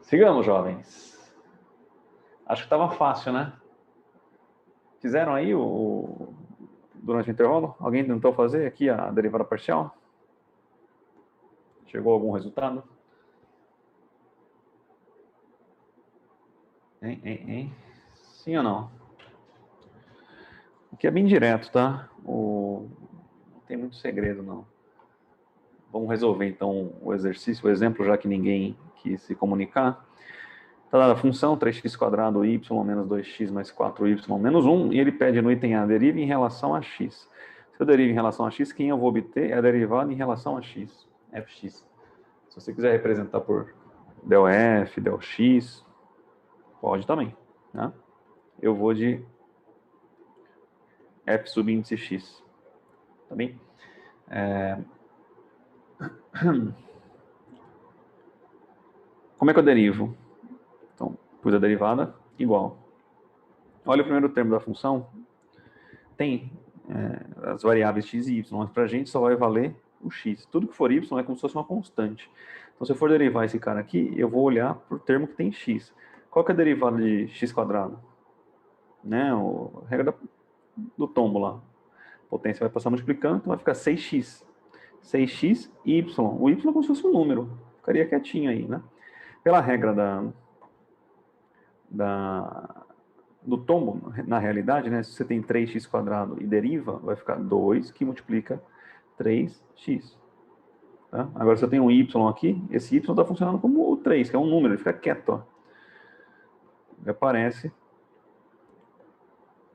Sigamos, jovens. Acho que estava fácil, né? Fizeram aí durante o intervalo? Alguém tentou fazer aqui a derivada parcial? Chegou algum resultado? Hein? Sim ou não? Aqui é bem direto, tá? Não tem muito segredo, não. Vamos resolver, então, o exercício, o exemplo, já que ninguém quis se comunicar. Está dada a função 3x² y menos 2x mais 4y menos 1, e ele pede no item A, derive em relação a x. Se eu derivo em relação a x, quem eu vou obter é a derivada em relação a x, fx. Se você quiser representar por del f, del x, pode também, né? Eu vou de f subíndice x, tá bem? Como é que eu derivo? Então, pus a derivada igual. Olha o primeiro termo da função. Tem as variáveis x e y, mas para a gente só vai valer o x. Tudo que for y é como se fosse uma constante. Então, se eu for derivar esse cara aqui, eu vou olhar para o termo que tem x. Qual que é a derivada de x²? Né? A regra do tombo lá. A potência vai passar multiplicando, então vai ficar 6x. 6x, y. O y é como se fosse um número. Ficaria quietinho aí, né? Pela regra do tombo, na realidade, né? Se você tem 3x² e deriva, vai ficar 2 que multiplica 3x. Tá? Agora, se eu tenho um y aqui, esse y está funcionando como o 3, que é um número, ele fica quieto. Ó. Ele aparece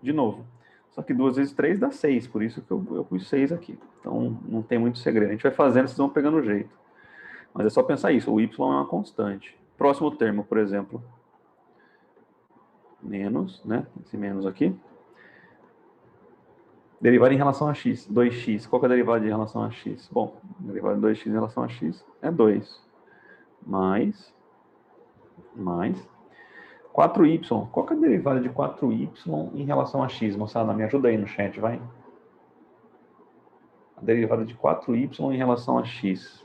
de novo. Só que 2 vezes 3 dá 6, por isso que eu pus 6 aqui. Então, não tem muito segredo. A gente vai fazendo, vocês vão pegando o jeito. Mas é só pensar isso, o y é uma constante. Próximo termo, por exemplo, menos, né? Esse menos aqui. Derivada em relação a x, 2x. Qual que é a derivada em relação a x? Bom, a derivada de 2x em relação a x é 2. Mais 4y. Qual que é a derivada de 4y em relação a x? Moçada, me ajuda aí no chat, vai. A derivada de 4y em relação a x.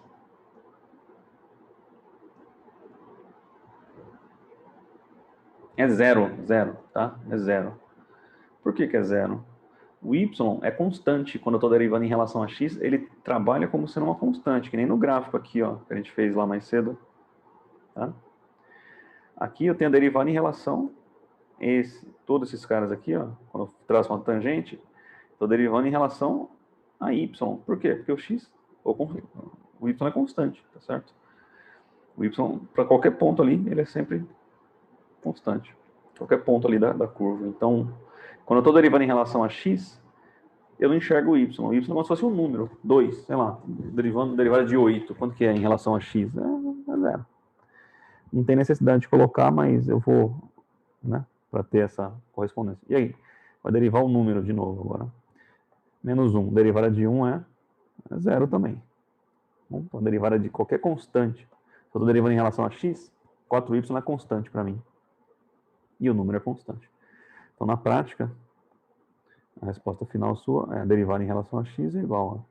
É zero, tá? É zero. Por que é zero? O y é constante. Quando eu estou derivando em relação a x, ele trabalha como sendo uma constante, que nem no gráfico aqui, ó, que a gente fez lá mais cedo. Tá? Aqui eu tenho a derivada em relação a todos esses caras aqui, ó, quando eu traço uma tangente, estou derivando em relação a y. Por quê? Porque o y é constante, tá certo? O y, para qualquer ponto ali, ele é sempre constante. Qualquer ponto ali da curva. Então, quando eu estou derivando em relação a x, eu não enxergo o y. O y é como se fosse um número, 2, sei lá, derivada de 8. Quanto que é em relação a x? É zero. Não tem necessidade de colocar, mas eu vou, né, para ter essa correspondência. E aí? Vai derivar o número de novo agora. Menos 1. Derivada de 1 é zero também. Bom, então, a derivada de qualquer constante. Se eu estou derivando em relação a x, 4y é constante para mim. E o número é constante. Então, na prática, a resposta final sua é a derivada em relação a x é igual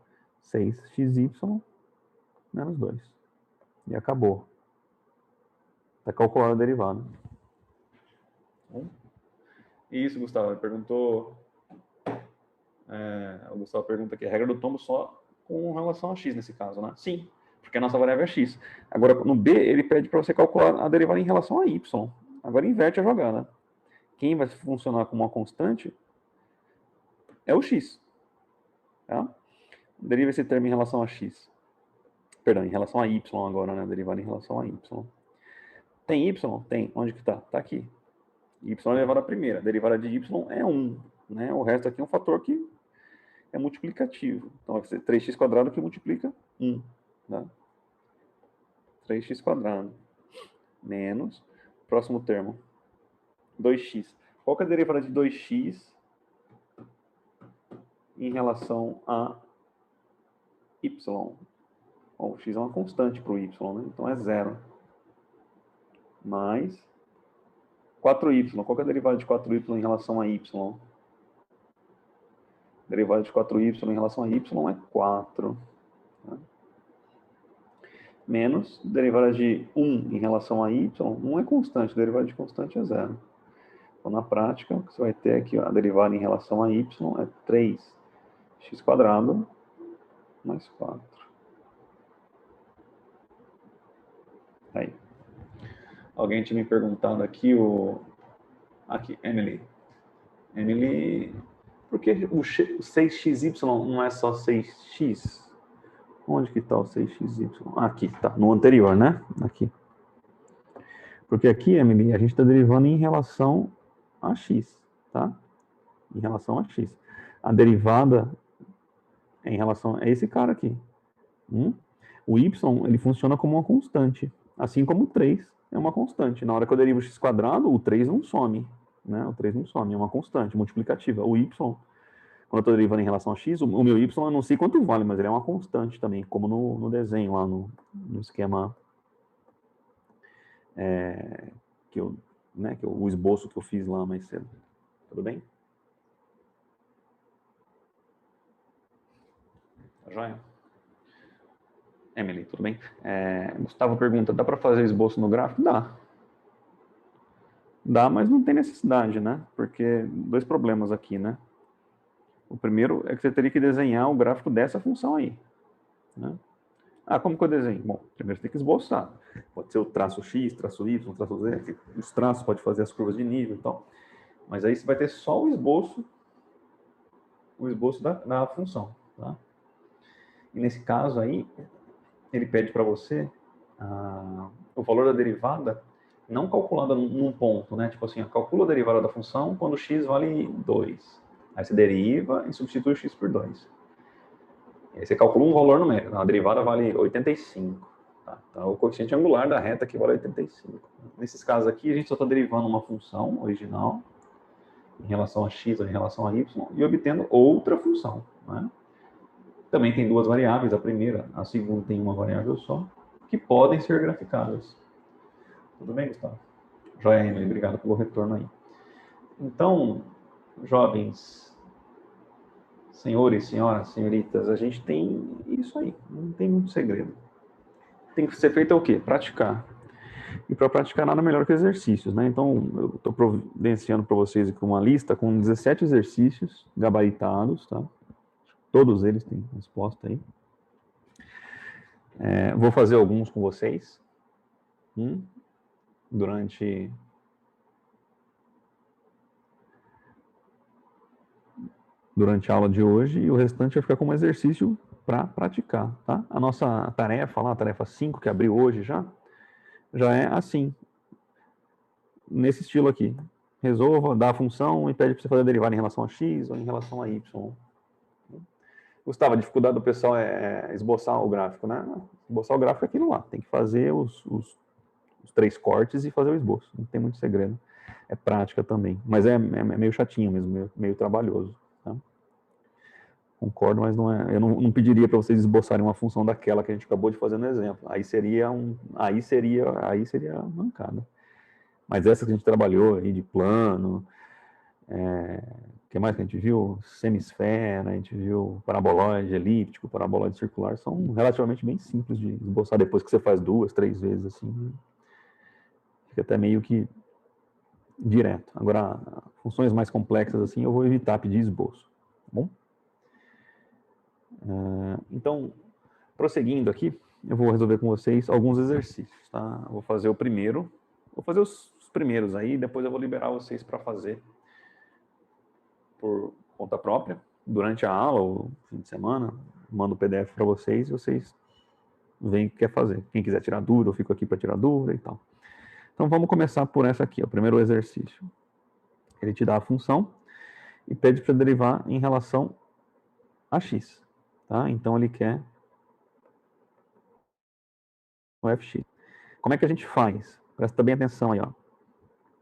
a 6xy menos 2. E acabou. Está calculada a derivada. Isso, Gustavo. Ele perguntou... o Gustavo pergunta aqui, a regra do tombo só com relação a x nesse caso, né? Sim, porque a nossa variável é x. Agora, no B, ele pede para você calcular a derivada em relação a y. Agora inverte a jogada. Quem vai funcionar como uma constante é o x. Tá? Deriva esse termo em relação a x. Perdão, em relação a y agora, né? Derivada em relação a y. Tem y? Tem. Onde que tá? Tá aqui. Y é elevado à primeira. A derivada de y é 1. Né? O resto aqui é um fator que é multiplicativo. Então vai ser 3x² que multiplica 1. Tá? 3x² menos, próximo termo, 2x. Qual que é a derivada de 2x em relação a y? Bom, o x é uma constante para o y, né? Então é zero. Mais 4y. Qual que é a derivada de 4y em relação a y? A derivada de 4y em relação a y é 4. Tá? menos derivada de 1 em relação a y, 1 é constante, derivada de constante é zero. Então, na prática, o que você vai ter aqui, ó, a derivada em relação a y é 3x² mais 4. Aí. Alguém tinha me perguntado aqui, aqui, Emily, por que o 6xy não é só 6x? Onde que está o 6xy? Aqui, tá, no anterior, né? Aqui. Porque aqui, Emily, a gente está derivando em relação a x, tá? Em relação a x. A derivada é em relação a esse cara aqui. O y, ele funciona como uma constante, assim como o 3 é uma constante. Na hora que eu derivo x², o 3 não some, né? O 3 não some, é uma constante multiplicativa. O y, quando eu estou derivando em relação a x, o meu y eu não sei quanto vale, mas ele é uma constante também, como no desenho lá, no esquema o esboço que eu fiz lá mais cedo. Tudo bem? Tá joia? Emily, tudo bem? Gustavo pergunta, dá para fazer esboço no gráfico? Dá. Dá, mas não tem necessidade, né? Porque dois problemas aqui, né? O primeiro é que você teria que desenhar o gráfico dessa função aí, né? Como que eu desenho? Bom, primeiro você tem que esboçar. Pode ser o traço X, traço Y, traço Z. Os traços pode fazer as curvas de nível e tal. Mas aí você vai ter só o esboço da função, tá? E nesse caso aí, ele pede para você o valor da derivada não calculada num ponto, né? Tipo assim, calcula a derivada da função quando x vale 2. Aí você deriva e substitui o x por 2. Aí você calcula um valor numérico. A derivada vale 85. Tá? Então, o coeficiente angular da reta aqui vale 85. Nesses casos aqui, a gente só está derivando uma função original em relação a x ou em relação a y e obtendo outra função, né? Também tem duas variáveis, a primeira, a segunda tem uma variável só, que podem ser graficadas. Tudo bem, Gustavo? Joia, Emily, obrigado pelo retorno aí. Então, jovens, senhores, senhoras, senhoritas, a gente tem isso aí, não tem muito segredo. Tem que ser feito o quê? Praticar. E para praticar nada melhor que exercícios, né? Então, eu estou providenciando para vocês aqui uma lista com 17 exercícios gabaritados, tá? Todos eles têm resposta aí. Vou fazer alguns com vocês durante a aula de hoje e o restante vai ficar como exercício para praticar, tá? A nossa tarefa lá, a tarefa 5 que abriu hoje já é assim, nesse estilo aqui. Resolva, dá a função e pede para você fazer a derivada em relação a x ou em relação a y. Gustavo, a dificuldade do pessoal é esboçar o gráfico, né? Esboçar o gráfico é aquilo lá, tem que fazer os 3 cortes e fazer o esboço, não tem muito segredo. É prática também, mas é meio chatinho mesmo, meio trabalhoso, tá? Concordo, mas não é. Eu não pediria para vocês esboçarem uma função daquela que a gente acabou de fazer no exemplo. Aí seria mancada. Mas essa que a gente trabalhou aí de plano, o que mais que a gente viu? Semisfera, a gente viu paraboloide elíptico, paraboloide circular, são relativamente bem simples de esboçar depois que você faz 2, 3 vezes assim. Fica até meio que direto. Agora, funções mais complexas assim, eu vou evitar pedir esboço, tá bom? Então, prosseguindo aqui, eu vou resolver com vocês alguns exercícios, tá? Eu vou fazer o primeiro, vou fazer os primeiros aí, depois eu vou liberar vocês para fazer por conta própria, durante a aula ou fim de semana, mando o PDF para vocês e vocês veem o que quer fazer. Quem quiser tirar dúvida, eu fico aqui para tirar dúvida e tal. Então, vamos começar por essa aqui, o primeiro exercício. Ele te dá a função e pede para derivar em relação a x, tá? Então, ele quer o fx. Como é que a gente faz? Presta bem atenção aí, ó.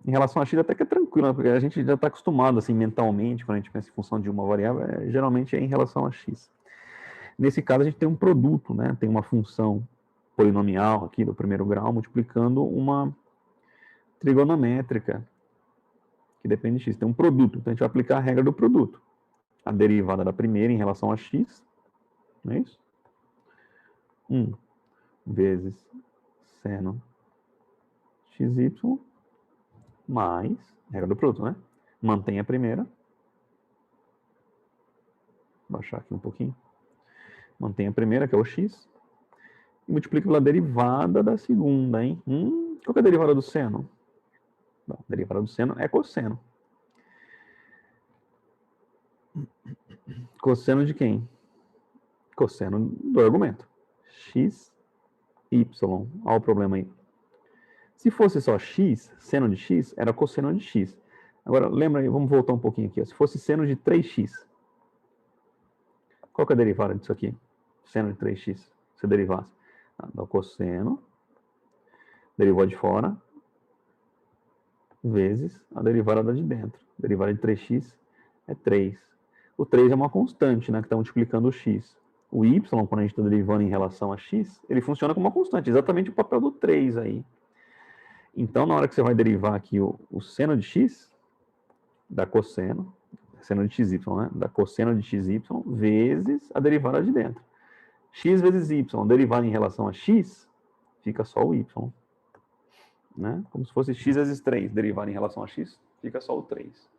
Em relação a x até que é tranquilo, né? Porque a gente já está acostumado assim mentalmente, quando a gente pensa em função de uma variável, geralmente é em relação a x. Nesse caso a gente tem um produto, né? Tem uma função polinomial aqui do primeiro grau multiplicando uma trigonométrica que depende de x. Tem um produto, então a gente vai aplicar a regra do produto. A derivada da primeira em relação a x, não é isso? vezes seno xy mais, regra do produto, né? Mantém a primeira. Vou baixar aqui um pouquinho. Mantém a primeira, que é o x. E multiplica pela derivada da segunda, hein? Qual que é a derivada do seno? Bom, a derivada do seno é cosseno. Cosseno de quem? Cosseno do argumento. X, y. Olha o problema aí. Se fosse só x, seno de x, era cosseno de x. Agora, lembra aí, vamos voltar um pouquinho aqui. Ó. Se fosse seno de 3x, qual que é a derivada disso aqui? Seno de 3x, se derivasse. Dá o cosseno, derivou de fora, vezes a derivada da de dentro. A derivada de 3x é 3. O 3 é uma constante, né, que está multiplicando o x. O y, quando a gente está derivando em relação a x, ele funciona como uma constante, exatamente o papel do 3 aí. Então, na hora que você vai derivar aqui o seno de x, dá cosseno, seno de xy, né? Dá cosseno de xy vezes a derivada de dentro. X vezes y, derivada em relação a x, fica só o y. Né? Como se fosse x vezes 3, derivada em relação a x, fica só o 3.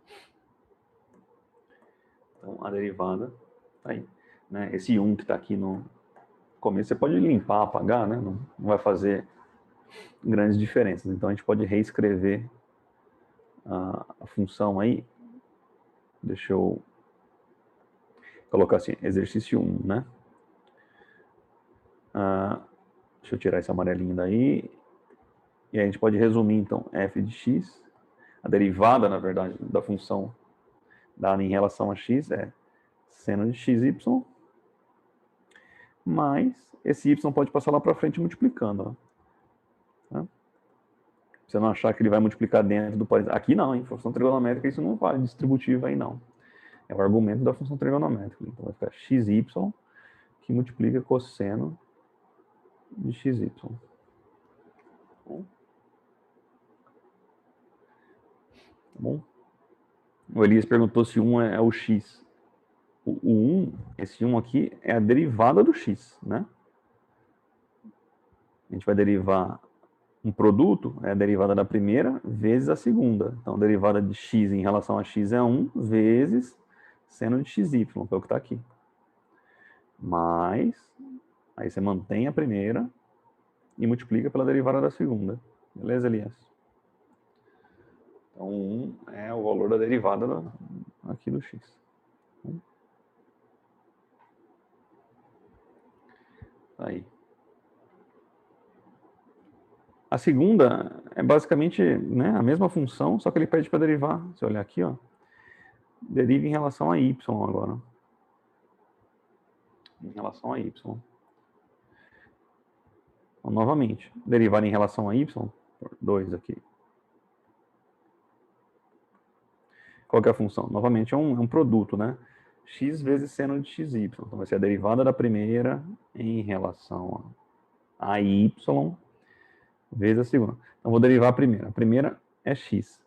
Então, a derivada está aí. Né? Esse 1 que está aqui no começo, você pode limpar, apagar, né? Não vai fazer grandes diferenças. Então, a gente pode reescrever a função aí. Deixa eu colocar assim, exercício 1, né? Deixa eu tirar esse amarelinho daí. E aí a gente pode resumir, então, f de x, a derivada, na verdade, da função dada em relação a x é seno de xy, mais esse y pode passar lá para frente multiplicando. Ó. Né? Você não achar que ele vai multiplicar dentro do parênteses. Aqui não, em função trigonométrica isso não vale distributiva aí não. É o argumento da função trigonométrica. Então vai ficar xy que multiplica cosseno de xy. Bom. Tá bom? O Elias perguntou se 1 é o x. O 1, esse 1 aqui, é a derivada do x, né? A gente vai derivar um produto, é a derivada da primeira vezes a segunda. Então, a derivada de x em relação a x é 1 vezes seno de xy, que é o que está aqui. Mais, aí você mantém a primeira e multiplica pela derivada da segunda. Beleza, Elias? Então, 1 é o valor da derivada aqui do x. Aí. A segunda é basicamente, né, a mesma função, só que ele pede para derivar. Se olhar aqui, ó, deriva em relação a y agora. Em relação a y. Então, novamente, derivar em relação a y, por 2 aqui. Qual que é a função? Novamente, é um produto, né? X vezes seno de xy. Então, vai ser a derivada da primeira em relação a y vezes a segunda. Então, vou derivar a primeira. A primeira é x.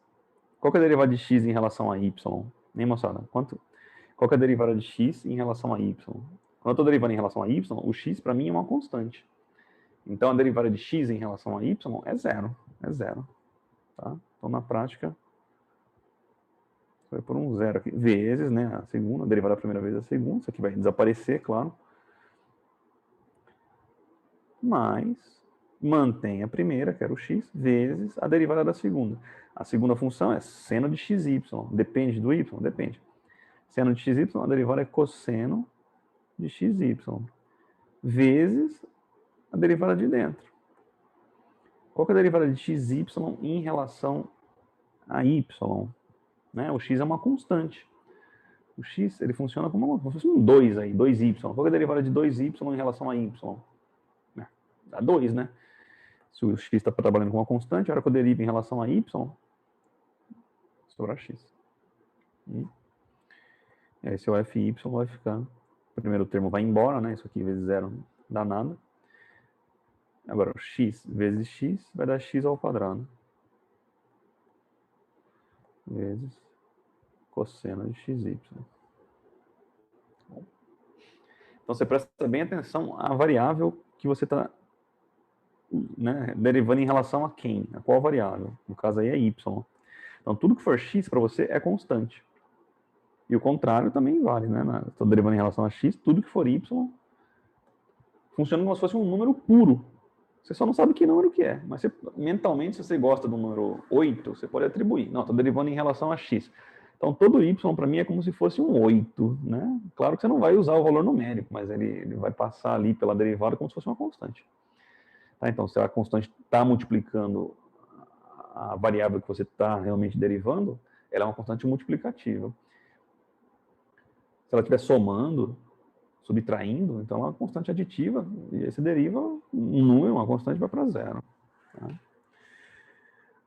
Qual que é a derivada de x em relação a y? Nem moçada. Qual que é a derivada de x em relação a y? Quando eu estou derivando em relação a y, o x para mim é uma constante. Então, a derivada de x em relação a y é zero. É zero. Tá? Então, na prática, vai por um zero aqui. Vezes, né? A segunda, a derivada da primeira vez a segunda. Isso aqui vai desaparecer, claro. Mas mantém a primeira, que era o x, vezes a derivada da segunda. A segunda função é seno de xy. Depende do y? Depende. Seno de xy, a derivada é cosseno de xy. Vezes a derivada de dentro. Qual que é a derivada de xy em relação a y? Né? O x é uma constante. O x ele funciona como um 2 aí, 2y. Qual que é a derivada de 2y em relação a y? Dá 2, né? Se o x está trabalhando com uma constante, a hora que eu derivo em relação a y, sobra x. E aí seu fy vai ficar... O primeiro termo vai embora, né? Isso aqui vezes zero não dá nada. Agora, x vezes x vai dar x ao quadrado. Vezes cosseno de xy. Então, você presta bem atenção à variável que você está né, derivando em relação a quem? A qual variável? No caso aí é y. Então, tudo que for x para você é constante. E o contrário também vale, né? Estou derivando em relação a x, tudo que for y funciona como se fosse um número puro. Você só não sabe que número que é. Mas você, mentalmente, se você gosta do número 8, você pode atribuir. Não, estou derivando em relação a x. Então, todo y para mim é como se fosse um 8, né? Claro que você não vai usar o valor numérico, mas ele vai passar ali pela derivada como se fosse uma constante. Tá? Então, se a constante está multiplicando a variável que você está realmente derivando, ela é uma constante multiplicativa. Se ela estiver somando, subtraindo, então é uma constante aditiva, e aí você deriva um número, uma constante vai para zero. Tá?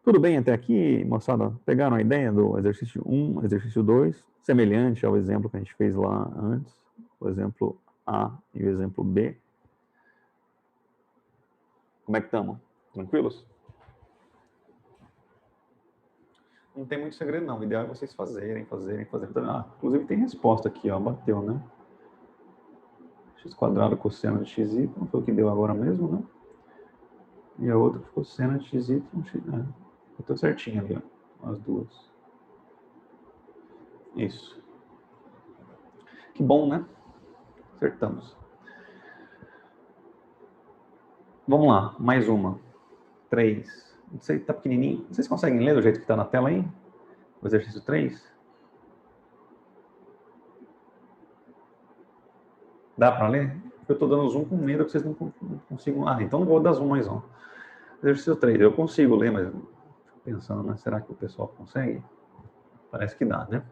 Tudo bem até aqui, moçada? Pegaram a ideia do exercício 1, exercício 2, semelhante ao exemplo que a gente fez lá antes, o exemplo A e o exemplo B. Como é que estamos? Tranquilos? Não tem muito segredo não, o ideal é vocês fazerem. Ah, inclusive tem resposta aqui, ó, bateu, né? X quadrado cosseno de xy, foi o que deu agora mesmo, né? E a outra ficou seno de xy, bateu certinho ali, ó, as duas. Isso. Que bom, né? Acertamos. Vamos lá, mais uma. 3. Não sei, tá pequenininho. Vocês conseguem ler do jeito que tá na tela aí? O exercício 3? Dá para ler? Eu tô dando zoom com medo que vocês não consigam. Ah, então não vou dar zoom mais não. Exercício 3, eu consigo ler, mas fico pensando, né? Será que o pessoal consegue? Parece que dá, né?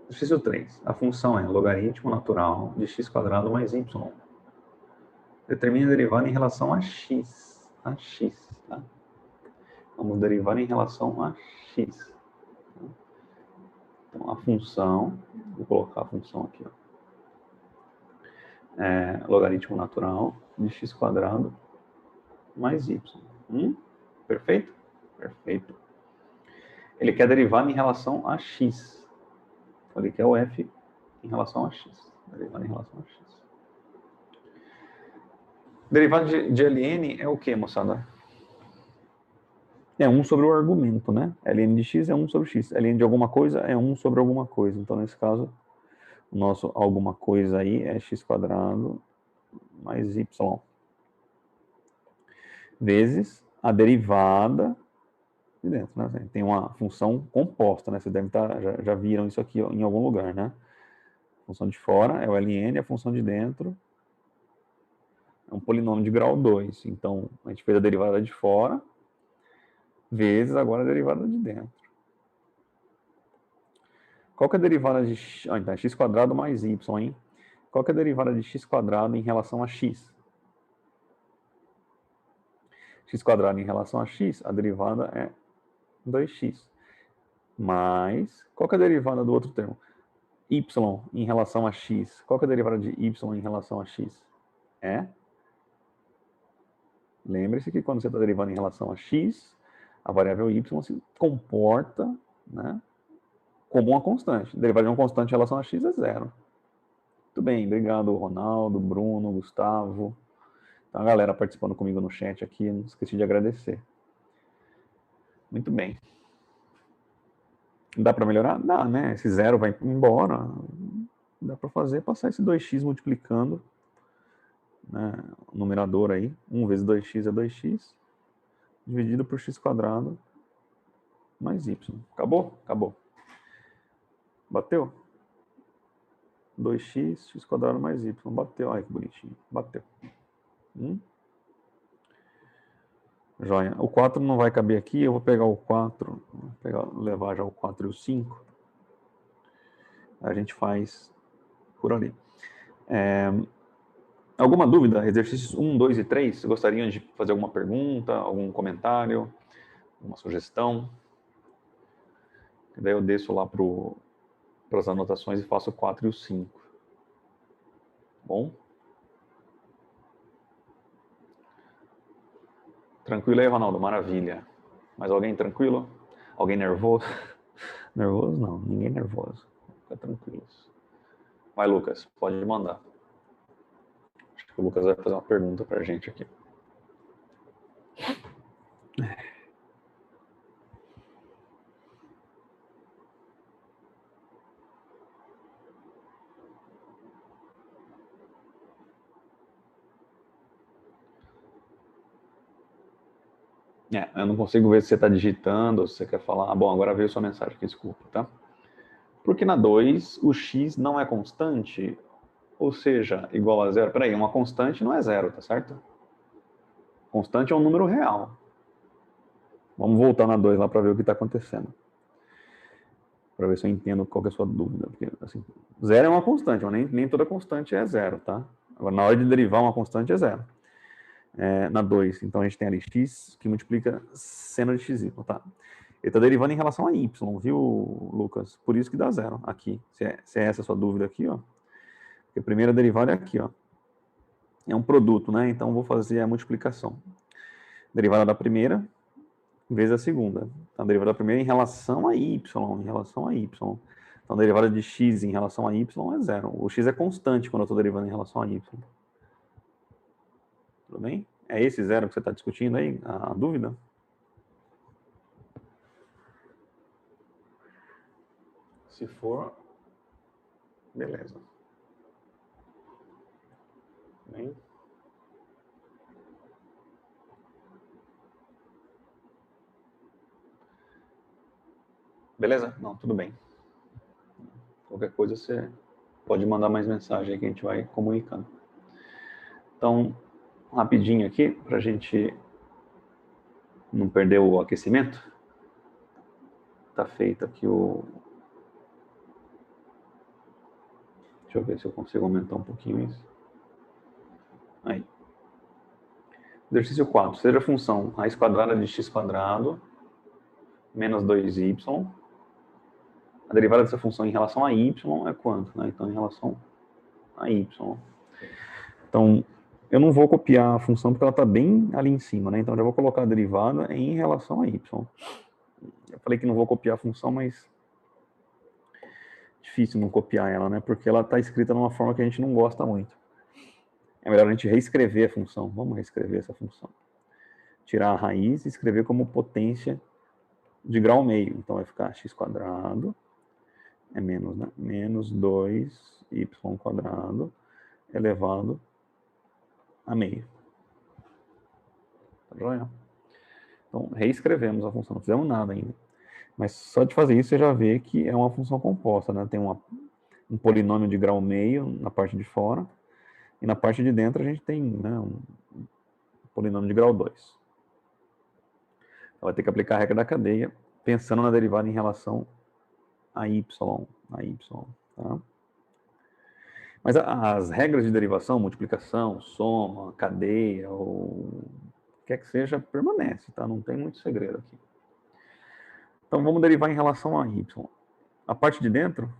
Exercício 3. A função é logaritmo natural de x quadrado mais y. Determine a derivada em relação a x. A x, tá? Vamos derivar em relação a x. Então, a função, vou colocar a função aqui, ó. Logaritmo natural de x quadrado mais y. Perfeito? Perfeito. Ele quer derivar em relação a x. Ele quer o f em relação a x. Derivada em relação a x. Derivada de ln é o que, moçada? É 1 sobre o argumento, né? ln de x é 1 sobre x. ln de alguma coisa é 1 sobre alguma coisa. Então, nesse caso, o nosso alguma coisa aí é x quadrado mais y. Vezes a derivada de dentro, né? Tem uma função composta, né? Vocês devem estar, já viram isso aqui em algum lugar, né? A função de fora é o ln, a função de dentro é um polinômio de grau 2. Então, a gente fez a derivada de fora, vezes agora a derivada de dentro. Qual que é a derivada de x? Então, é x quadrado mais y, hein? Qual que é a derivada de x quadrado em relação a x? X quadrado em relação a x, a derivada é 2x. Mais, qual que é a derivada do outro termo? Y em relação a x. Qual que é a derivada de y em relação a x? Lembre-se que quando você está derivando em relação a x, a variável y se comporta, né, como uma constante. Derivada de uma constante em relação a x é zero. Muito bem, obrigado Ronaldo, Bruno, Gustavo. Então a galera participando comigo no chat aqui, não esqueci de agradecer. Muito bem. Dá para melhorar? Dá, né? Esse zero vai embora. Dá para fazer, passar esse 2x multiplicando, né, o numerador aí. 1 vezes 2x é 2x, dividido por x quadrado mais y. Acabou? Acabou. Bateu? 2x, x quadrado mais y. Bateu. Olha que bonitinho. Bateu. Joia. O 4 não vai caber aqui. Eu vou pegar o 4. Levar já o 4 e o 5. A gente faz por ali. Alguma dúvida? Exercícios 1, 2 e 3? Gostariam de fazer alguma pergunta, algum comentário, uma sugestão? E daí eu desço lá para as anotações e faço o 4 e o 5. Bom? Tranquilo aí, Ronaldo? Maravilha. Mais alguém tranquilo? Alguém nervoso? Nervoso não, ninguém nervoso. Fica tranquilos. Vai, Lucas, pode mandar. Acho que o Lucas vai fazer uma pergunta pra gente aqui. Eu não consigo ver se você está digitando ou se você quer falar. Bom, agora veio sua mensagem aqui, desculpa, tá? Porque na 2 o x não é constante, ou seja, igual a zero. Peraí, uma constante não é zero, tá certo? Constante é um número real. Vamos voltar na 2 lá para ver o que está acontecendo. Para ver se eu entendo qual que é a sua dúvida. Porque, assim, zero é uma constante, mas nem toda constante é zero, tá? Agora, na hora de derivar uma constante é zero. Na 2, então a gente tem ali x que multiplica seno de xy, tá? Ele está derivando em relação a y, viu, Lucas? Por isso que dá zero aqui. Se é essa a sua dúvida aqui, ó. Porque a primeira derivada é aqui, ó. É um produto, né? Então vou fazer a multiplicação. Derivada da primeira vezes a segunda. Então, a derivada da primeira em relação a y, em relação a y. Então, a derivada de x em relação a y é zero. O x é constante quando eu estou derivando em relação a y. Tudo bem? É esse zero que você está discutindo aí, a dúvida? Se for, beleza. Bem. Beleza? Não, tudo bem. Qualquer coisa você pode mandar mais mensagem aí que a gente vai comunicando. Então, rapidinho aqui, para a gente não perder o aquecimento. Tá feito aqui o... Deixa eu ver se eu consigo aumentar um pouquinho isso. Aí. Exercício 4. Seja a função raiz quadrada de x quadrado menos 2y. A derivada dessa função em relação a y é quanto? Né? Então, em relação a y. Então, eu não vou copiar a função porque ela está bem ali em cima, né? Então, eu já vou colocar a derivada em relação a y. Eu falei que não vou copiar a função, mas difícil não copiar ela, né? Porque ela está escrita numa forma que a gente não gosta muito. É melhor a gente reescrever a função. Vamos reescrever essa função. Tirar a raiz e escrever como potência de grau meio. Então vai ficar x quadrado é menos, né? Menos 2y quadrado elevado a meio. Tá joia? Então reescrevemos a função, não fizemos nada ainda. Mas só de fazer isso você já vê que é uma função composta, né? Tem um polinômio de grau meio na parte de fora, e na parte de dentro a gente tem, né, um polinômio de grau 2. Ela vai ter que aplicar a regra da cadeia, pensando na derivada em relação a y, tá? Mas as regras de derivação, multiplicação, soma, cadeia, ou o que quer que seja, permanece, tá? Não tem muito segredo aqui. Então vamos derivar em relação a y. A parte de dentro,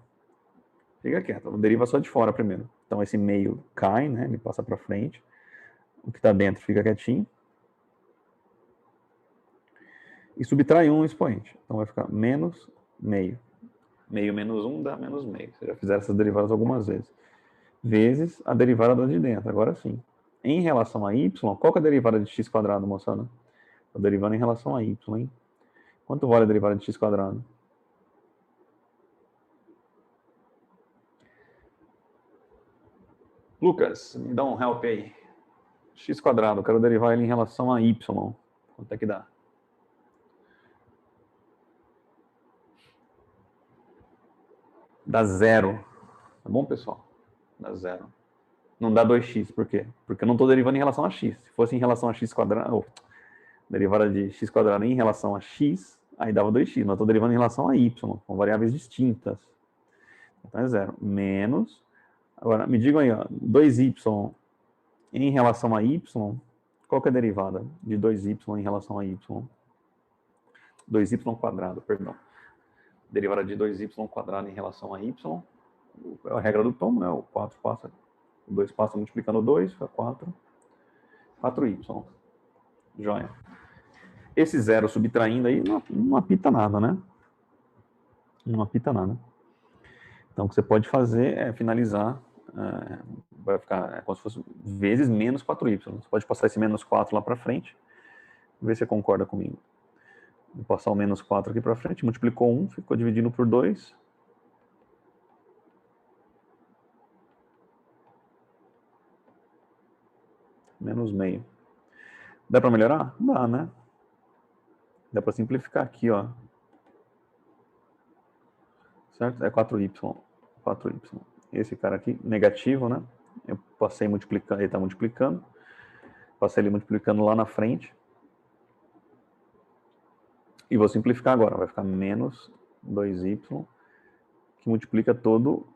fica quieta, deriva só de fora primeiro. Então esse meio cai, né? Ele passa para frente. O que está dentro fica quietinho. E subtrai um expoente. Então vai ficar menos meio. Meio menos 1 dá menos meio. Vocês já fizeram essas derivadas algumas vezes. Vezes a derivada de dentro. Agora sim. Em relação a y, qual que é a derivada de x quadrado, moçada? Estou derivando em relação a y, hein? Quanto vale a derivada de x quadrado? Lucas, me dá um help aí. X quadrado, eu quero derivar ele em relação a y. Quanto é que dá? Dá zero. Tá bom, pessoal? Dá zero. Não dá 2x, por quê? Porque eu não estou derivando em relação a x. Se fosse em relação a x quadrado, ou derivada de x quadrado em relação a x, aí dava 2x. Mas eu estou derivando em relação a y, com variáveis distintas. Então é zero. Menos. Agora, me digam aí, ó, 2y em relação a y, qual que é a derivada de 2y em relação a y? 2y quadrado, perdão. Derivada de 2y quadrado em relação a y, é a regra do tom, né? O 4 passa, o 2 passa multiplicando 2, fica 4. 4y. Joia. Esse zero subtraindo aí não apita nada, né? Não apita nada. Então, o que você pode fazer é finalizar, vai ficar como se fosse vezes menos 4y. Você pode passar esse menos 4 lá para frente, ver se você concorda comigo. Vou passar o menos 4 aqui para frente, multiplicou 1, ficou dividindo por 2. Menos meio. Dá para melhorar? Dá, né? Dá para simplificar aqui, ó. Certo? É 4y. 4y. Esse cara aqui, negativo, né? Eu passei multiplicando, ele está multiplicando. Passei ele multiplicando lá na frente. E vou simplificar agora. Vai ficar menos 2y, que multiplica todo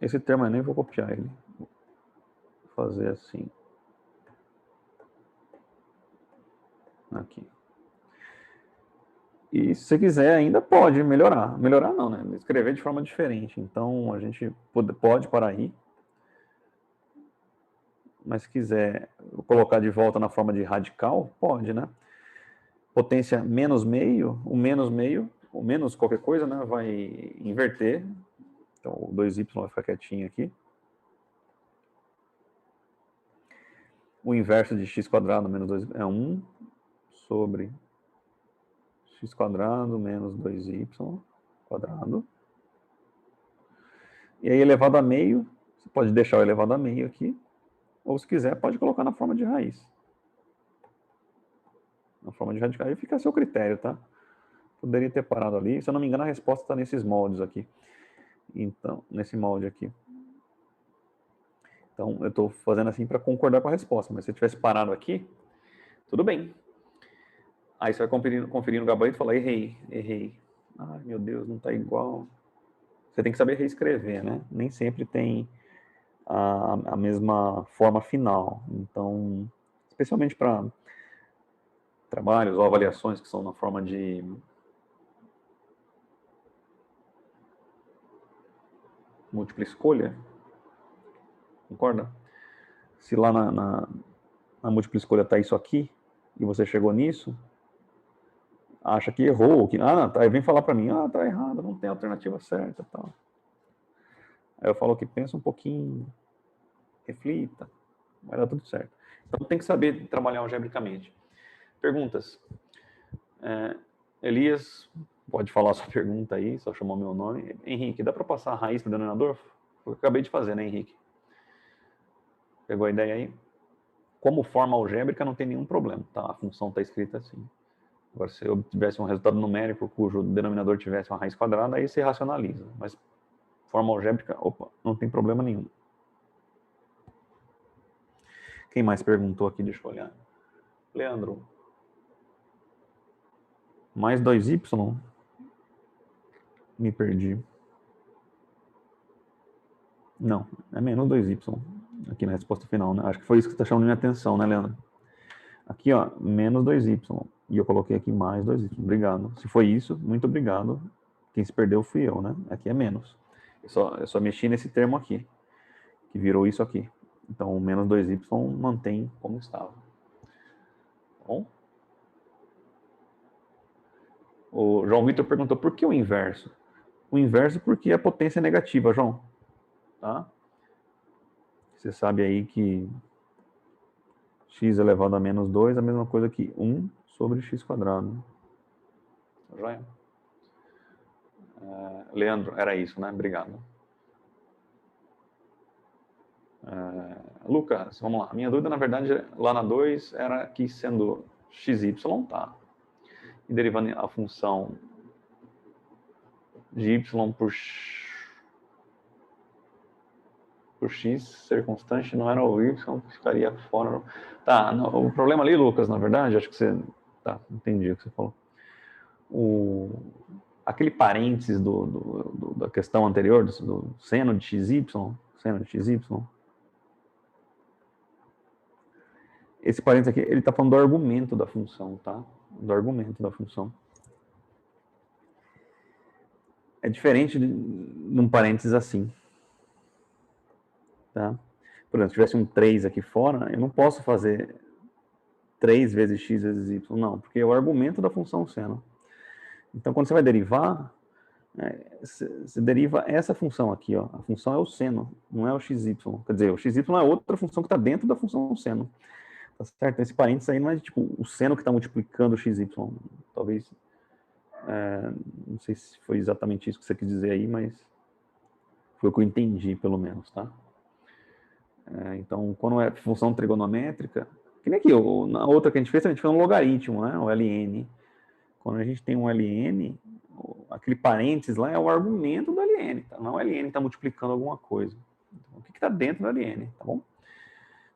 esse termo. Eu nem vou copiar ele. Vou fazer assim. Aqui. E se você quiser ainda pode melhorar. Melhorar não, né? Escrever de forma diferente. Então a gente pode parar aí. Mas se quiser colocar de volta na forma de radical, pode, né? Potência menos meio, o menos qualquer coisa, né? Vai inverter. Então o 2y vai ficar quietinho aqui. O inverso de x quadrado menos 2 é 1 sobre x quadrado menos 2y quadrado. E aí elevado a meio, você pode deixar o elevado a meio aqui. Ou se quiser, pode colocar na forma de raiz. Na forma de radical. Aí fica a seu critério, tá? Poderia ter parado ali. Se eu não me engano, a resposta está nesses moldes aqui. Então, nesse molde aqui. Então, eu estou fazendo assim para concordar com a resposta. Mas se eu tivesse parado aqui, tudo bem. Aí você vai conferir no gabarito e falar, errei. Ai, meu Deus, não está igual. Você tem que saber reescrever, né? Nem sempre tem a mesma forma final. Então, especialmente para trabalhos ou avaliações que são na forma de múltipla escolha, concorda? Se lá na múltipla escolha está isso aqui, e você chegou nisso, acha que errou, que tá, vem falar para mim, tá errado, não tem alternativa certa, tal. Aí eu falo que pensa um pouquinho, reflita, vai dar tudo certo. Então tem que saber trabalhar algebricamente. Perguntas? Elias, pode falar a sua pergunta aí, só chamou meu nome. Henrique, dá para passar a raiz para o denominador? Foi o que eu acabei de fazer, né, Henrique? Pegou a ideia aí? Como forma algébrica não tem nenhum problema, tá? A função está escrita assim. Agora, se eu tivesse um resultado numérico cujo denominador tivesse uma raiz quadrada, aí você racionaliza. Mas forma algébrica, opa, não tem problema nenhum. Quem mais perguntou aqui? Deixa eu olhar. Leandro. Mais 2y? Me perdi. Não, é menos 2y. Aqui na resposta final, né? Acho que foi isso que está chamando minha atenção, né, Leandro? Aqui, ó, menos 2y. E eu coloquei aqui mais 2y. Obrigado. Se foi isso, muito obrigado. Quem se perdeu fui eu, né? Aqui é menos. Eu só mexi nesse termo aqui, que virou isso aqui. Então, o menos 2y mantém como estava. Bom? O João Vitor perguntou por que o inverso? O inverso porque a potência é negativa, João. Tá? Você sabe aí que x elevado a menos 2 é a mesma coisa que 1 sobre x quadrado. Joia? Leandro, era isso, né? Obrigado. Lucas, vamos lá. Minha dúvida, na verdade, lá na 2 era que sendo xy, tá? E derivando a função de y por x ser constante, não era o y, ficaria fora. Tá, o problema ali, Lucas, na verdade, acho que você... Tá, entendi o que você falou. Aquele parênteses da questão anterior, do seno de xy, esse parênteses aqui, ele está falando do argumento da função, tá? Do argumento da função. É diferente de um parênteses assim. Tá? Por exemplo, se tivesse um 3 aqui fora, eu não posso fazer 3 vezes x vezes y, não, porque é o argumento da função seno. Então, quando você vai derivar, você deriva essa função aqui, ó. A função é o seno, não é o xy. Quer dizer, o xy é outra função que está dentro da função seno. Tá certo? Esse parênteses aí não é tipo o seno que está multiplicando o xy. Talvez, não sei se foi exatamente isso que você quis dizer aí, mas foi o que eu entendi, pelo menos, tá? Então, quando é função trigonométrica, que nem aqui, na outra que a gente fez um logaritmo, né? O ln. Quando a gente tem um ln, aquele parênteses lá é o argumento do ln, tá? Não é o ln que está multiplicando alguma coisa. Então, o que está dentro do ln, tá bom?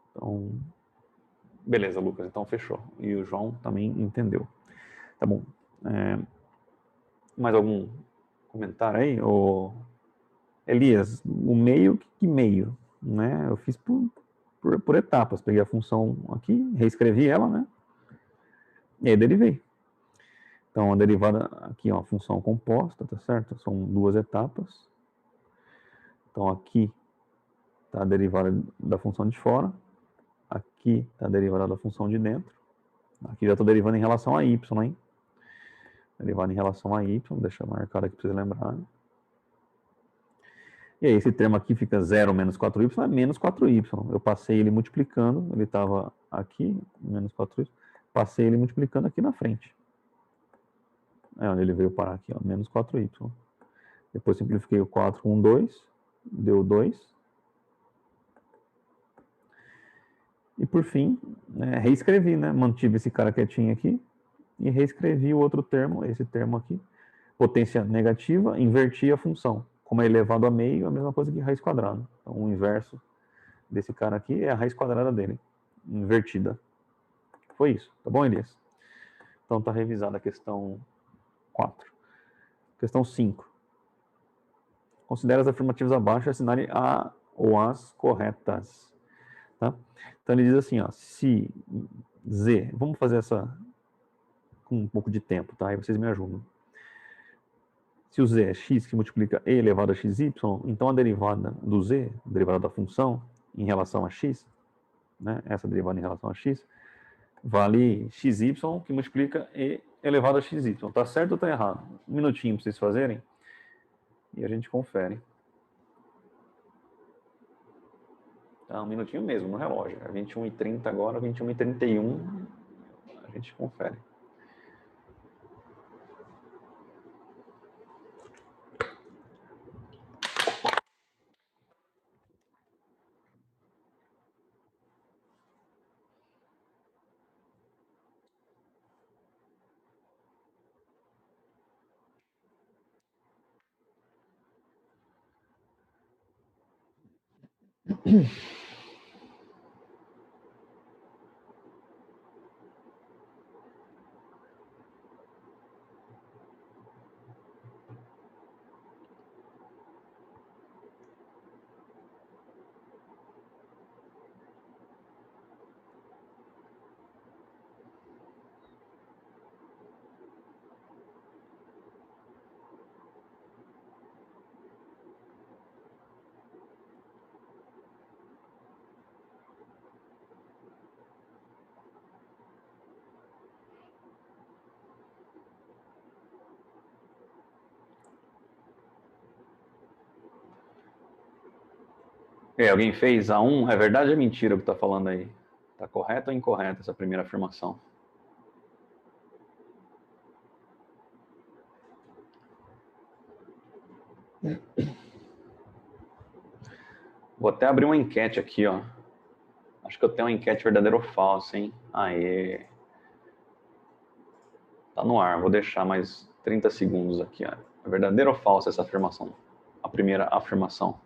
Então, beleza, Lucas, então fechou. E o João também entendeu. Tá bom. Mais algum comentário aí? Elias, o meio, que meio? Né? Eu fiz por etapas. Peguei a função aqui, reescrevi ela, né? E aí derivei. Então, a derivada aqui é uma função composta, tá certo? São duas etapas. Então, aqui está a derivada da função de fora. Aqui está a derivada da função de dentro. Aqui já estou derivando em relação a y, hein? Derivada em relação a y, deixa eu marcar aqui para vocês lembrarem. E aí, esse termo aqui fica 0 menos 4y, é menos 4y. Eu passei ele multiplicando, ele estava aqui, menos 4y. Passei ele multiplicando aqui na frente. É onde ele veio parar aqui, ó, menos 4y. Depois simplifiquei o 4 com 2, deu 2. E por fim, reescrevi, né? Mantive esse cara quietinho aqui e reescrevi o outro termo, esse termo aqui. Potência negativa, inverti a função. Como é elevado a meio, é a mesma coisa que raiz quadrada. Então, o inverso desse cara aqui é a raiz quadrada dele, invertida. Foi isso, tá bom, Elias? Então, tá revisada a questão 4. Questão 5. Considere as afirmativas abaixo e assinale a ou as corretas. Tá? Então, ele diz assim, ó, se Z, vamos fazer essa com um pouco de tempo, tá? Aí vocês me ajudam. Se o z é x que multiplica e elevado a xy, então a derivada do z, a derivada da função, em relação a x, né, essa derivada em relação a x, vale xy que multiplica e elevado a xy. Tá certo ou tá errado? Um minutinho para vocês fazerem e a gente confere. Tá, um minutinho mesmo no relógio. É 21h30 agora, 21h31, a gente confere. Alguém fez A1? É verdade ou é mentira o que está falando aí? Está correto ou incorreto essa primeira afirmação? Vou até abrir uma enquete aqui, ó. Acho que eu tenho uma enquete verdadeiro ou falso, hein? Aê. Tá no ar, vou deixar mais 30 segundos aqui, ó. É verdadeiro ou falso essa afirmação? A primeira afirmação.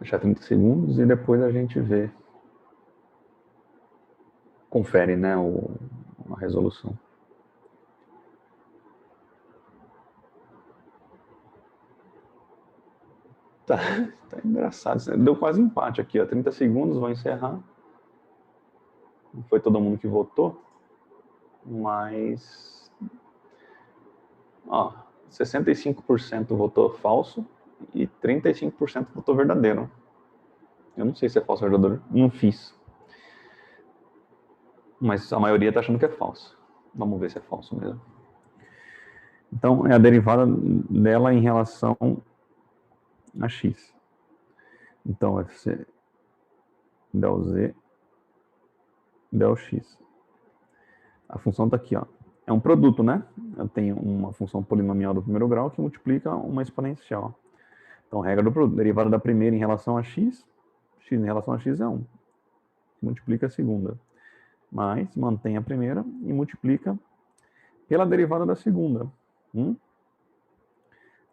Deixar 30 segundos e depois a gente vê. Confere, né, a resolução. Tá engraçado. Deu quase empate aqui, ó. 30 segundos, vou encerrar. Não foi todo mundo que votou, mas... Ó, 65% votou falso e 35% votou verdadeiro. Eu não sei se é falso ou verdadeiro. Não fiz. Mas a maioria está achando que é falso. Vamos ver se é falso mesmo. Então, é a derivada dela em relação a x. Então, vai ser del z, del x. A função está aqui, ó. É um produto, né? Eu tenho uma função polinomial do primeiro grau que multiplica uma exponencial. Então, regra do produto. Derivada da primeira em relação a x em relação a x é 1. que multiplica a segunda. Mais, mantém a primeira e multiplica pela derivada da segunda.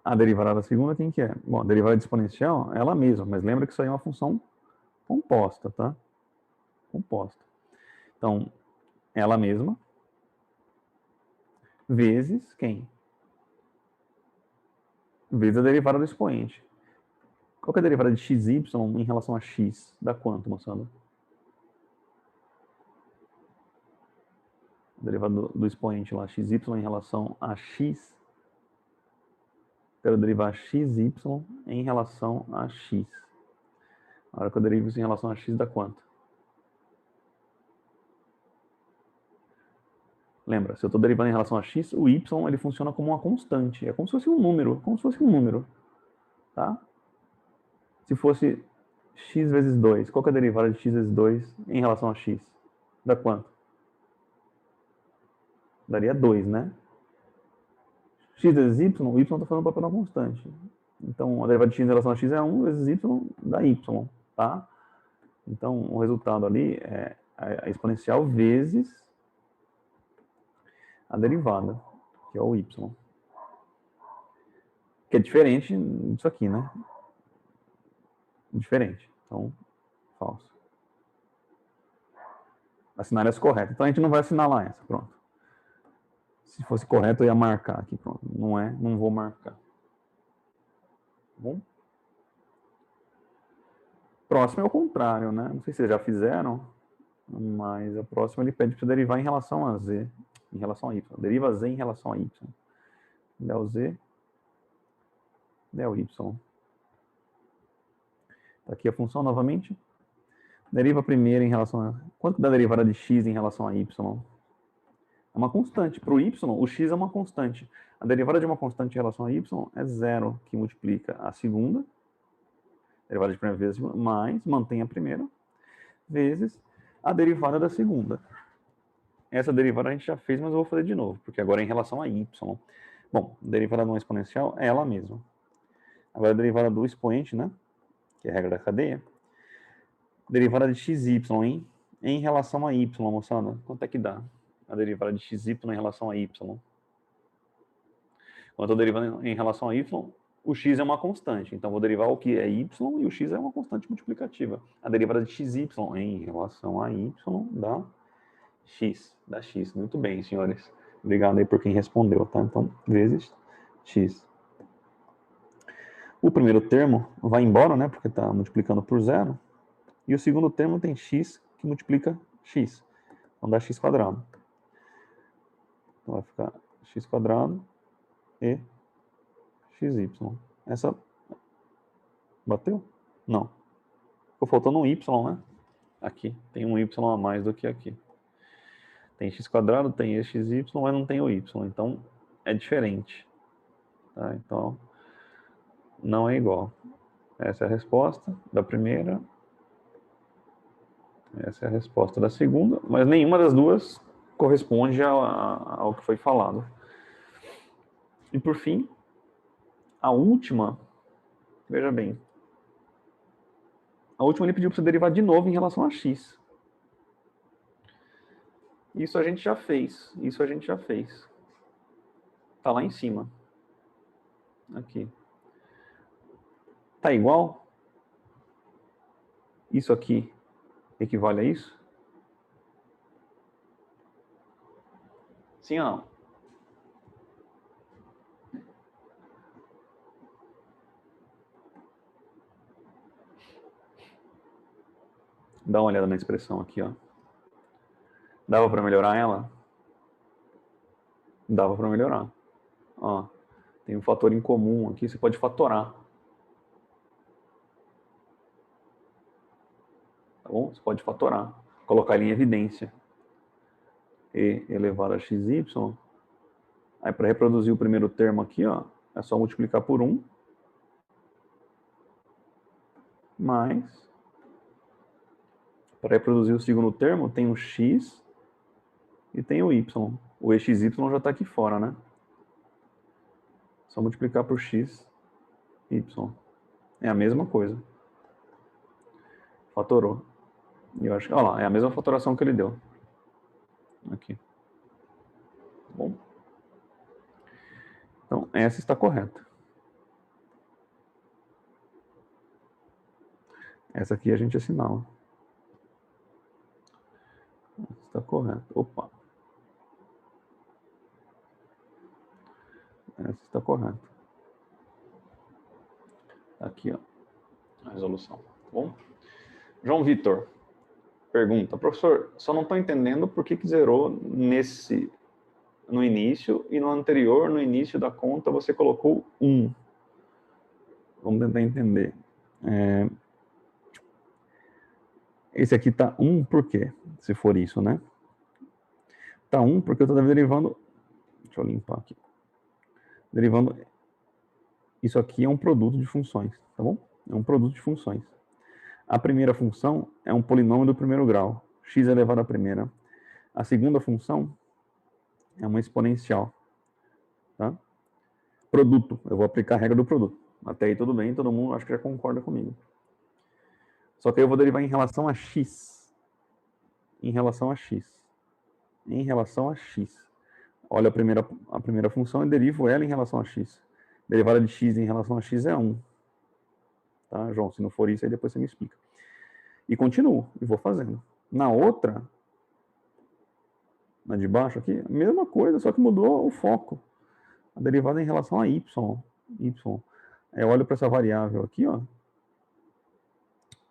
A derivada da segunda, quem que é? Bom, a derivada exponencial é ela mesma, mas lembra que isso aí é uma função composta, tá? Composta. Então, ela mesma vezes quem? Vezes a derivada do expoente. Qual que é a derivada de xy em relação a x? Dá quanto, moçada? A derivada do expoente lá, xy em relação a x. Quero derivar xy em relação a x. A hora que eu derivo isso em relação a x dá quanto? Lembra, se eu estou derivando em relação a x, o y ele funciona como uma constante. É como se fosse um número, tá? Se fosse x vezes 2, qual que é a derivada de x vezes 2 em relação a x? Dá quanto? Daria 2, né? X vezes y, o y está fazendo o papel da constante. Então, a derivada de x em relação a x é 1 vezes y dá y, tá? Então, o resultado ali é a exponencial vezes a derivada, que é o y. Que é diferente disso aqui, né? Diferente. Então, falso. Assinar essa correta. Então, a gente não vai assinalar essa, pronto. Se fosse correto, eu ia marcar aqui, pronto. Não é, não vou marcar. Tá bom? Próximo é o contrário, né? Não sei se vocês já fizeram, mas a próxima ele pede para derivar em relação a z, em relação a y. Deriva z em relação a y. Del z, del y. Tá aqui a função novamente. Deriva primeiro em relação a... Quanto dá a derivada de x em relação a y? É uma constante. Para o y, o x é uma constante. A derivada de uma constante em relação a y é zero, que multiplica a segunda, derivada de primeira vez, mais, mantém a primeira, vezes a derivada da segunda. Essa derivada a gente já fez, mas eu vou fazer de novo, porque agora é em relação a y. Bom, a derivada de uma exponencial é ela mesma. Agora a derivada do expoente, né, que é a regra da cadeia, derivada de xy em relação a y, moçada. Quanto é que dá a derivada de xy em relação a y? Quando eu estou derivando em relação a y, o x é uma constante. Então, vou derivar o que é y e o x é uma constante multiplicativa. A derivada de xy em relação a y dá x. Dá x. Muito bem, senhores. Obrigado aí por quem respondeu, tá? Então, vezes x. O primeiro termo vai embora, né? Porque está multiplicando por zero. E o segundo termo tem x que multiplica x. Então dá x quadrado. Então vai ficar x quadrado e xy. Essa bateu? Não. Ficou faltando um y, né? Aqui. Tem um y a mais do que aqui. Tem x quadrado, tem xy, mas não tem o y. Então é diferente. Tá? Então não é igual. Essa é a resposta da primeira. Essa é a resposta da segunda, mas nenhuma das duas corresponde ao que foi falado. E por fim, a última, veja bem, a última ele pediu para você derivar de novo em relação a x. Isso a gente já fez, Tá lá em cima. Aqui. Tá igual? Isso aqui equivale a isso? Sim ou não? Dá uma olhada na expressão aqui, ó. Dava para melhorar ela? Dava para melhorar. Ó, tem um fator em comum aqui, você pode fatorar. Tá bom? Você pode fatorar. Colocar ele em evidência. E elevado a xy. Aí para reproduzir o primeiro termo aqui, ó, é só multiplicar por 1. Mais. Para reproduzir o segundo termo, tem o x e tem o y. O exy já está aqui fora, né? Só multiplicar por x, y. É a mesma coisa. Fatorou. E eu acho que, olha lá, é a mesma faturação que ele deu. Aqui. Tá bom? Então, essa está correta. Essa aqui a gente assinala. Está correto. Opa. Essa está correta. Aqui, ó. A resolução. Tá bom? João Vitor pergunta, professor, só não estou entendendo por que zerou no início e no anterior, no início da conta, você colocou 1. Vamos tentar entender. Esse aqui tá 1 por quê? Se for isso, né? Tá 1 porque eu estou derivando... Deixa eu limpar aqui. Derivando... Isso aqui é um produto de funções, tá bom? É um produto de funções. A primeira função é um polinômio do primeiro grau, x elevado à primeira. A segunda função é uma exponencial, tá? Produto, eu vou aplicar a regra do produto. Até aí tudo bem, todo mundo acho que já concorda comigo. Só que aí eu vou derivar em relação a x. Em relação a x. Em relação a x. Olha a primeira função e derivo ela em relação a x. Derivada de x em relação a x é 1. Tá, João? Se não for isso, aí depois você me explica. E continuo, e vou fazendo. Na outra, na de baixo aqui, a mesma coisa, só que mudou o foco. A derivada em relação a y. Eu olho para essa variável aqui, ó.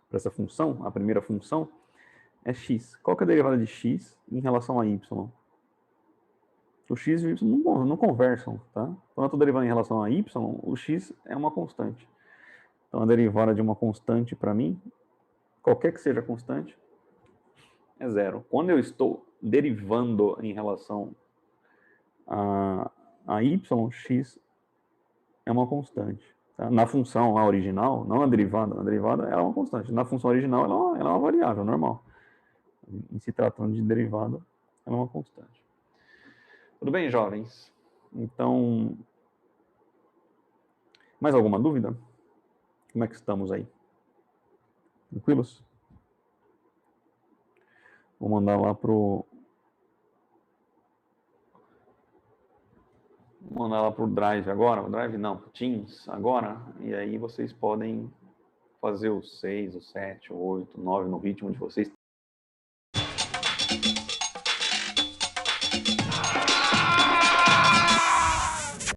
Para essa função, a primeira função, é x. Qual que é a derivada de x em relação a y? O x e o y não conversam, tá? Quando eu estou derivando em relação a y, o x é uma constante. Então, a derivada de uma constante, para mim, qualquer que seja a constante, é 0. Quando eu estou derivando em relação a y, x é uma constante. Tá? Na função lá original, não na derivada ela é uma constante. Na função original, ela é uma variável, normal. Em se tratando de derivada, ela é uma constante. Tudo bem, jovens? Então, mais alguma dúvida? Como é que estamos aí? Tranquilos? Vou mandar lá pro Drive agora. O Drive não, pro Teams agora. E aí vocês podem fazer os 6, os 7, o 8, o 9 no ritmo de vocês.